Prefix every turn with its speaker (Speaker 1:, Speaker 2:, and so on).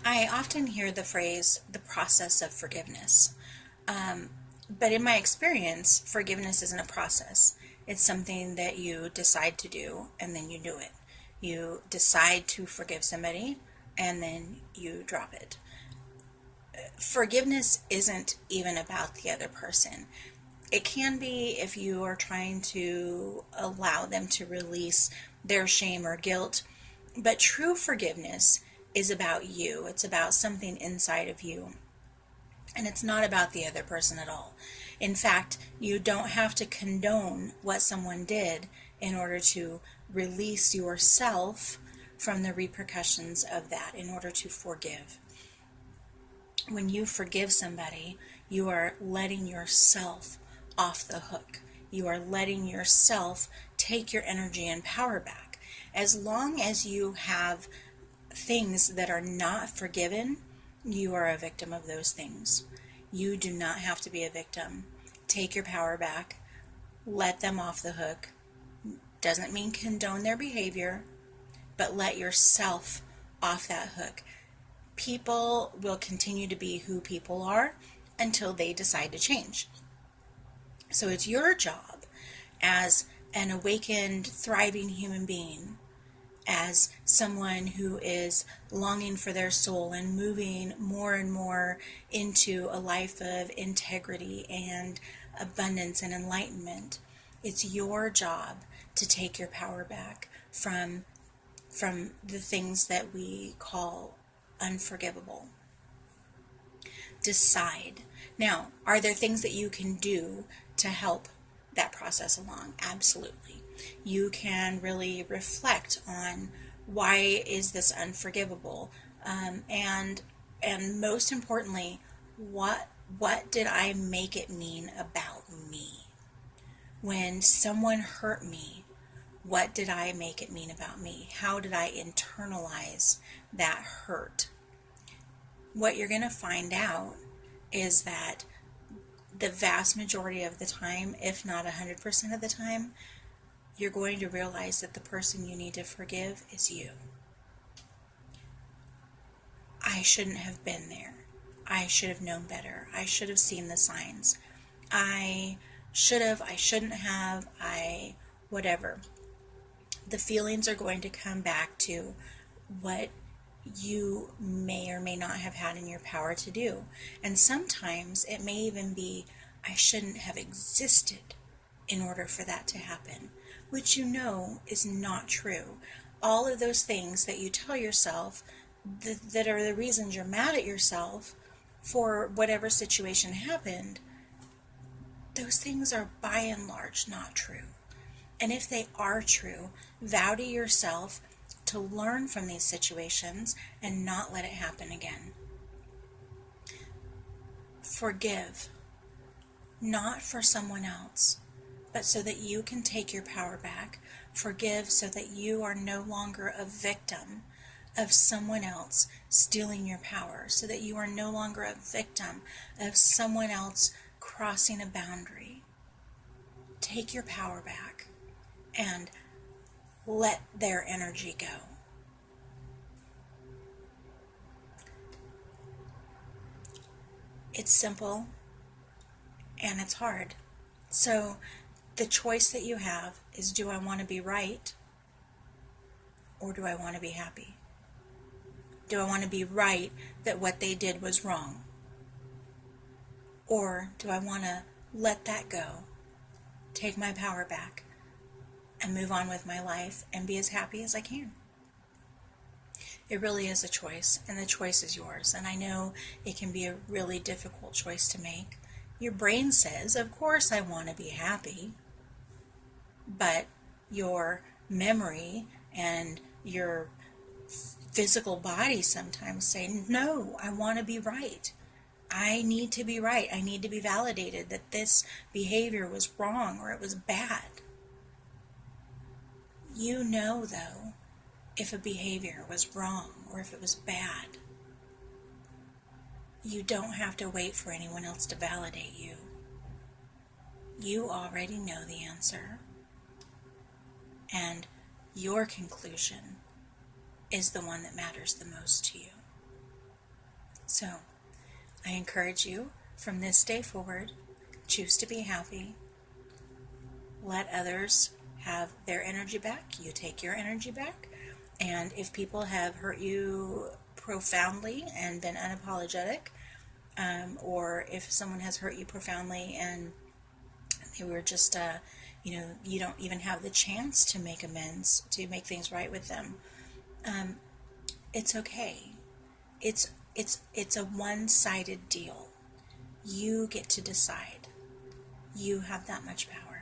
Speaker 1: I often hear the phrase, the process of forgiveness. But in my experience, forgiveness isn't a process. It's something that you decide to do and then you do it. You decide to forgive somebody and then you drop it. Forgiveness isn't even about the other person. It can be if you are trying to allow them to release their shame or guilt, but true forgiveness is about you. It's about something inside of you. And it's not about the other person at all. In fact, you don't have to condone what someone did in order to release yourself from the repercussions of that, in order to forgive. When you forgive somebody, you are letting yourself off the hook. You are letting yourself take your energy and power back. As long as you have things that are not forgiven, you are a victim of those things. You do not have to be a victim. Take your power back. Let them off the hook. Doesn't mean condone their behavior, but let yourself off that hook. People will continue to be who people are until they decide to change. So it's your job as an awakened, thriving human being, as someone who is longing for their soul and moving more and more into a life of integrity and abundance and enlightenment. It's your job to take your power back from the things that we call unforgivable. Decide. Now, are there things that you can do to help that process along? Absolutely. You can really reflect on, why is this unforgivable, and most importantly, what did I make it mean about me? When someone hurt me, what did I make it mean about me? How did I internalize that hurt? What you're going to find out is that the vast majority of the time, if not 100% of the time, you're going to realize that the person you need to forgive is you. I shouldn't have been there. I should have known better. I should have seen the signs. I shouldn't have, whatever. The feelings are going to come back to what you may or may not have had in your power to do. And sometimes it may even be, I shouldn't have existed in order for that to happen, which you know is not true. All of those things that you tell yourself that are the reasons you're mad at yourself for whatever situation happened, those things are by and large not true. And if they are true, vow to yourself to learn from these situations and not let it happen again. Forgive, not for someone else, but so that you can take your power back. Forgive so that you are no longer a victim of someone else stealing your power, so that you are no longer a victim of someone else crossing a boundary. Take your power back and let their energy go. It's simple and it's hard. So the choice that you have is, do I want to be right or do I want to be happy? Do I want to be right that what they did was wrong? Or do I want to let that go, take my power back, and move on with my life and be as happy as I can? It really is a choice, and the choice is yours. And I know it can be a really difficult choice to make. Your brain says, of course I want to be happy, but your memory and your physical body sometimes say, no, I want to be right. I need to be right. I need to be validated that this behavior was wrong or it was bad. You know, though, if a behavior was wrong or if it was bad. You don't have to wait for anyone else to validate you. You already know the answer. And your conclusion is the one that matters the most to you. So I encourage you from this day forward, choose to be happy. Let others have their energy back. You take your energy back. And if people have hurt you profoundly and been unapologetic, or if someone has hurt you profoundly and they were just, you don't even have the chance to make amends, to make things right with them, it's okay. It's a one-sided deal. You get to decide. You have that much power.